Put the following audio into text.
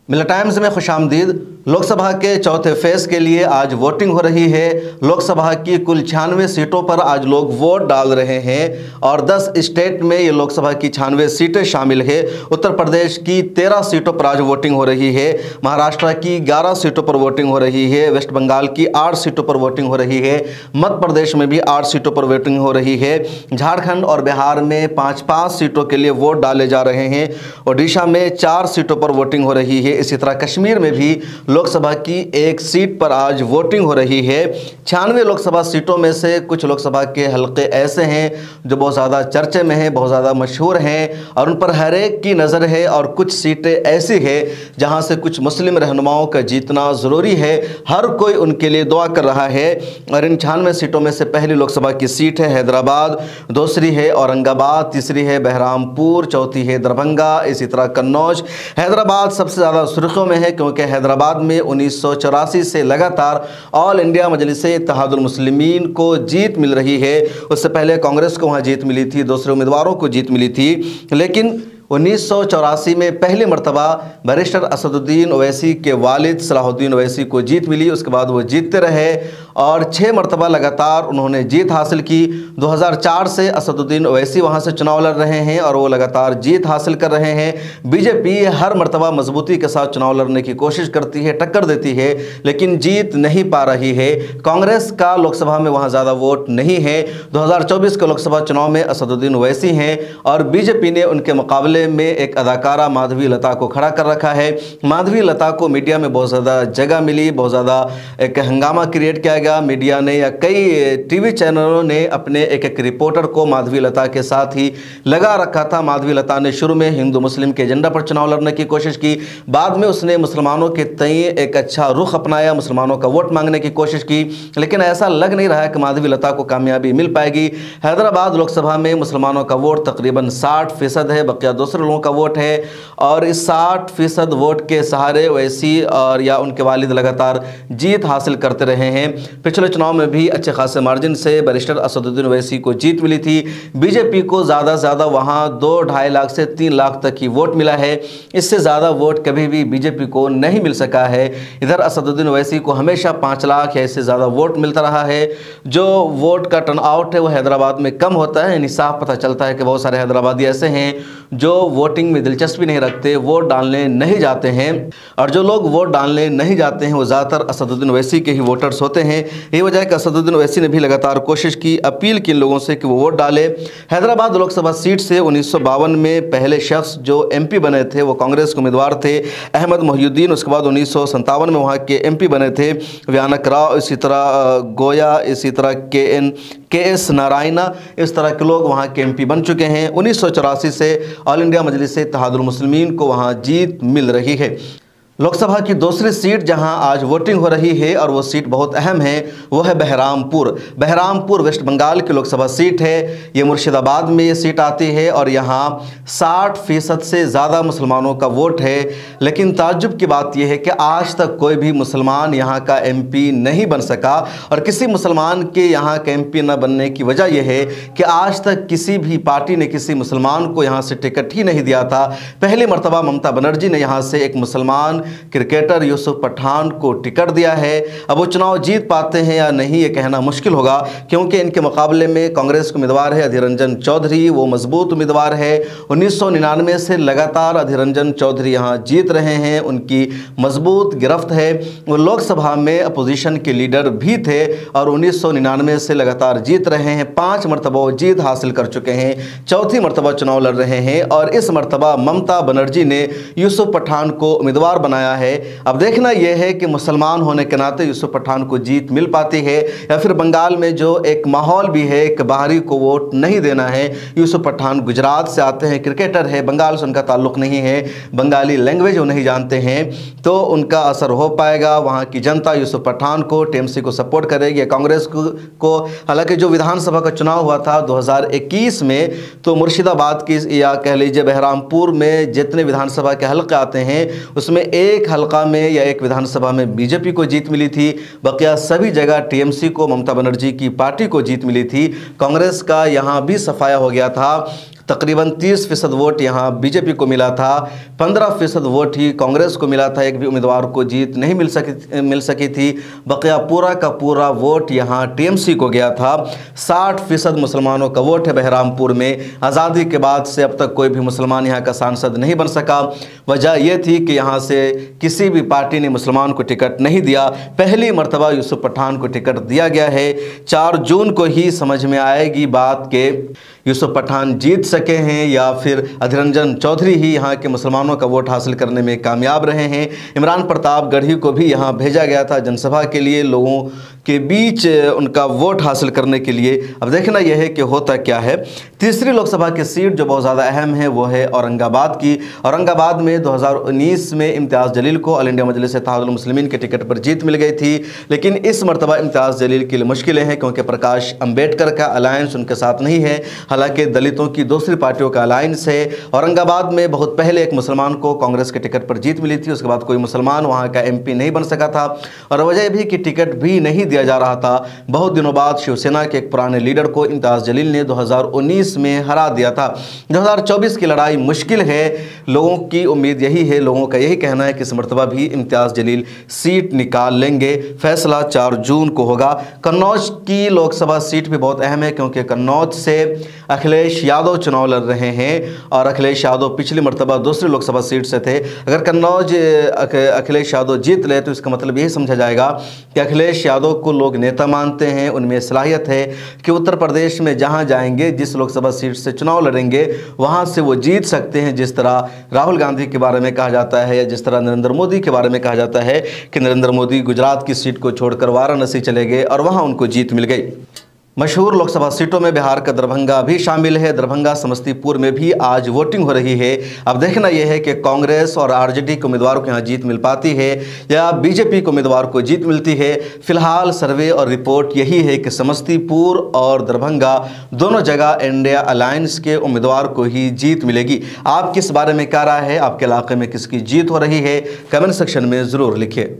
मिला टाइम्स में खुशामदीद। लोकसभा के चौथे फेज के लिए आज वोटिंग हो रही है। लोकसभा की कुल 96 सीटों पर आज लोग वोट डाल रहे हैं और 10 स्टेट में ये लोकसभा की 96 सीटें शामिल है। उत्तर प्रदेश की 13 सीटों पर आज वोटिंग हो रही है। महाराष्ट्र की 11 सीटों पर वोटिंग हो रही है। वेस्ट बंगाल की 8 सीटों पर वोटिंग हो रही है। मध्य प्रदेश में भी 8 सीटों पर वोटिंग हो रही है। झारखंड और बिहार में 5-5 सीटों के लिए वोट डाले जा रहे हैं। ओडिशा में 4 सीटों पर वोटिंग हो रही है। इसी तरह कश्मीर में भी लोकसभा की 1 सीट पर आज वोटिंग हो रही है। 96 लोकसभा सीटों में से कुछ लोकसभा के हलके ऐसे हैं जो बहुत ज़्यादा चर्चे में हैं, बहुत ज़्यादा मशहूर हैं और उन पर हर एक की नज़र है, और कुछ सीटें ऐसी है जहां से कुछ मुस्लिम रहनुमाओं का जीतना ज़रूरी है। हर कोई उनके लिए दुआ कर रहा है। और इन 96 सीटों में से पहली लोकसभा की सीट है हैदराबाद, दूसरी है औरंगाबाद, तीसरी है बहरामपुर, चौथी है दरभंगा, इसी तरह कन्नौज। हैदराबाद सबसे ज़्यादा सुर्खियों में है क्योंकि हैदराबाद में 1984 से लगातार ऑल इंडिया मजलिस इत्तेहादुल मुस्लिमीन को जीत मिल रही है। उससे पहले कांग्रेस को वहाँ जीत मिली थी, दूसरे उम्मीदवारों को जीत मिली थी, लेकिन 1984 में पहली मरतबा बैरिस्टर असदुद्दीन ओवैसी के वालिद सलाहुद्दीन ओवैसी को जीत मिली। उसके बाद वो जीतते रहे और 6 मरतबा लगातार उन्होंने जीत हासिल की। 2004 से असदुद्दीन ओवैसी वहाँ से चुनाव लड़ रहे हैं और वो लगातार जीत हासिल कर रहे हैं। बीजेपी हर मरतबा मजबूती के साथ चुनाव लड़ने की कोशिश करती है, टक्कर देती है, लेकिन जीत नहीं पा रही है। कांग्रेस का लोकसभा में वहाँ ज़्यादा वोट नहीं है। 2024 के लोकसभा चुनाव में असदुद्दीन ओवैसी हैं और बीजेपी ने उनके मुकाबले में एक अदाकारा माधवी लता को खड़ा कर रखा है। माधवी लता को मीडिया में बहुत ज़्यादा जगह मिली, बहुत ज़्यादा एक हंगामा क्रिएट किया गया। मीडिया ने या कई टीवी चैनलों ने अपने एक रिपोर्टर को माधवी लता के साथ ही लगा रखा था। माधवी लता ने शुरू में हिंदू मुस्लिम के एजेंडा पर चुनाव लड़ने की कोशिश की, बाद में उसने मुसलमानों के तय एक अच्छा रुख अपनाया, मुसलमानों का वोट मांगने की कोशिश की, लेकिन ऐसा लग नहीं रहा है कि माधवी लता को कामयाबी मिल पाएगी। हैदराबाद लोकसभा में मुसलमानों का वोट तकरीबन 60% है, बकिया दूसरे लोगों का वोट है और इस 60% वोट के सहारे ओवैसी और या उनके वालिद लगातार जीत हासिल करते रहे हैं। पिछले चुनाव में भी अच्छे खासे मार्जिन से बैरिस्टर असदुद्दीन ओवैसी को जीत मिली थी। बीजेपी को ज़्यादा से ज़्यादा वहाँ 2-2.5 लाख से 3 लाख तक की वोट मिला है। इससे ज़्यादा वोट कभी भी बीजेपी को नहीं मिल सका है। इधर असदुद्दीन ओवैसी को हमेशा 5 लाख या इससे ज़्यादा वोट मिलता रहा है। जो वोट का टर्न आउट है वो हैदराबाद में कम होता है, यानी साफ पता चलता है कि बहुत सारे हैदराबादी ऐसे हैं जो वोटिंग में दिलचस्पी नहीं रखते, वोट डालने नहीं जाते हैं। और जो लोग वोट डालने नहीं जाते हैं वो ज़्यादातर असदुद्दीन ओवैसी के ही वोटर्स होते हैं। यही वजह है कि असदुद्दीन ओवैसी ने भी लगातार कोशिश की, अपील की इन लोगों से कि वो वोट डालें। हैदराबाद लोकसभा सीट से 1952 में पहले शख्स जो MP बने थे वो कांग्रेस के उम्मीदवार थे, अहमद मोहिउद्दीन। उसके बाद 1957 में वहाँ के MP बने थे व्यानक राव, इसी तरह गोया, इसी तरह KS नारायणा, इस तरह के लोग वहाँ के MP बन चुके हैं। 1984 से ऑल इंडिया मजलिस इत्तेहादुल मुस्लिमीन को वहाँ जीत मिल रही है। लोकसभा की दूसरी सीट जहां आज वोटिंग हो रही है और वो सीट बहुत अहम है, वो है बहरामपुर। बहरामपुर वेस्ट बंगाल की लोकसभा सीट है। ये मुर्शिदाबाद में ये सीट आती है और यहाँ 60% से ज़्यादा मुसलमानों का वोट है। लेकिन ताज्जुब की बात यह है कि आज तक कोई भी मुसलमान यहाँ का MP नहीं बन सका। और किसी मुसलमान के यहाँ का MP न बनने की वजह यह है कि आज तक किसी भी पार्टी ने किसी मुसलमान को यहाँ से टिकट ही नहीं दिया था। पहली मरतबा ममता बनर्जी ने यहाँ से एक मुसलमान क्रिकेटर यूसुफ पठान को टिकट दिया है। अब वो चुनाव जीत पाते हैं या नहीं ये कहना मुश्किल होगा, क्योंकि इनके मुकाबले में कांग्रेस के उम्मीदवार है अधीर रंजन चौधरी, वो मजबूत उम्मीदवार है। 1999 से लगातार अधीर रंजन चौधरी यहाँ जीत रहे हैं, उनकी मजबूत गिरफ्त है। वो लोकसभा में अपोजिशन के लीडर भी थे और 1999 से लगातार जीत रहे हैं। 5 मरतबा वो जीत हासिल कर चुके हैं, चौथी मरतबा चुनाव लड़ रहे हैं और इस मरतबा ममता बनर्जी ने यूसुफ पठान को उम्मीदवार बनाया है। अब देखना यह है कि मुसलमान होने के नाते यूसुफ पठान को जीत मिल पाती है या फिर बंगाल में जो एक माहौल भी है कि बाहरी को वोट नहीं देना है। यूसुफ पठान गुजरात से आते हैं, क्रिकेटर है, बंगाल से उनका ताल्लुक़ नहीं है, बंगाली लैंग्वेज वो नहीं जानते हैं, तो उनका असर हो पाएगा। वहाँ की जनता यूसुफ पठान को, TMC को सपोर्ट करेगी, कांग्रेस को। हालांकि जो विधानसभा का चुनाव हुआ था 2021 में, तो मुर्शिदाबाद की या कह लीजिए बहरामपुर में जितने विधानसभा के हल्के आते हैं उसमें एक हलका में या एक विधानसभा में बीजेपी को जीत मिली थी, बकिया सभी जगह TMC को, ममता बनर्जी की पार्टी को जीत मिली थी। कांग्रेस का यहाँ भी सफाया हो गया था। तकरीबन 30% वोट यहाँ बीजेपी को मिला था, 15% वोट ही कांग्रेस को मिला था। एक भी उम्मीदवार को जीत नहीं मिल सकी थी। बकिया पूरा का पूरा वोट यहाँ टीएमसी को गया था। 60% मुसलमानों का वोट है बहरामपुर में। आज़ादी के बाद से अब तक कोई भी मुसलमान यहाँ का सांसद नहीं बन सका। वजह यह थी कि यहाँ से किसी भी पार्टी ने मुसलमान को टिकट नहीं दिया। पहली मर्तबा यूसुफ पठान को टिकट दिया गया है। 4 जून को ही समझ में आएगी बात के यूसुफ पठान जीत सके हैं या फिर अधीर रंजन चौधरी ही यहाँ के मुसलमानों का वोट हासिल करने में कामयाब रहे हैं। इमरान प्रताप गढ़ी को भी यहाँ भेजा गया था जनसभा के लिए, लोगों के बीच उनका वोट हासिल करने के लिए। अब देखना यह है कि होता क्या है। तीसरी लोकसभा की सीट जो बहुत ज़्यादा अहम है वो है औरंगाबाद की। औरंगाबाद में 2019 में इम्तियाज़ जलील को ऑल इंडिया मजलिस इत्तेहादुल मुस्लिमीन के टिकट पर जीत मिल गई थी, लेकिन इस मरतबा इम्तियाज़ जलील के लिए मुश्किलें हैं क्योंकि प्रकाश अम्बेडकर का अलायंस उनके साथ नहीं है। हालांकि दलितों की दूसरी पार्टियों का अलायंस है। औरंगाबाद में बहुत पहले एक मुसलमान को कांग्रेस के टिकट पर जीत मिली थी, उसके बाद कोई मुसलमान वहाँ का MP नहीं बन सका था और वजह भी कि टिकट भी नहीं दिया जा रहा था। बहुत दिनों बाद शिवसेना के एक पुराने लीडर को इम्तियाज़ जलील ने 2019 में हरा दिया था। 2024 की लड़ाई मुश्किल है। लोगों की उम्मीद यही है, लोगों का यही कहना है कि इस मरतबा भी इम्तियाज़ जलील सीट निकाल लेंगे। फैसला 4 जून को होगा। कन्नौज की लोकसभा सीट भी बहुत अहम है क्योंकि कन्नौज से अखिलेश यादव चुनाव लड़ रहे हैं और अखिलेश यादव पिछली मरतबा दूसरी लोकसभा सीट से थे। अगर कन्नौज अखिलेश यादव जीत ले तो इसका मतलब यही समझा जाएगा कि अखिलेश यादव को लोग नेता मानते हैं, उनमें सलाहियत है कि उत्तर प्रदेश में जहां जाएंगे, जिस लोकसभा सीट से चुनाव लड़ेंगे वहां से वो जीत सकते हैं। जिस तरह राहुल गांधी के बारे में कहा जाता है या जिस तरह नरेंद्र मोदी के बारे में कहा जाता है कि नरेंद्र मोदी गुजरात की सीट को छोड़कर वाराणसी चले गए और वहां उनको जीत मिल गई। मशहूर लोकसभा सीटों में बिहार का दरभंगा भी शामिल है। दरभंगा समस्तीपुर में भी आज वोटिंग हो रही है। अब देखना यह है कि कांग्रेस और आरजेडी के उम्मीदवारों को यहाँ जीत मिल पाती है या बीजेपी के उम्मीदवार को जीत मिलती है। फिलहाल सर्वे और रिपोर्ट यही है कि समस्तीपुर और दरभंगा दोनों जगह इंडिया अलायंस के उम्मीदवार को ही जीत मिलेगी। आप किस बारे में क्या राय है? आपके इलाके में किसकी जीत हो रही है? कमेंट सेक्शन में ज़रूर लिखिए।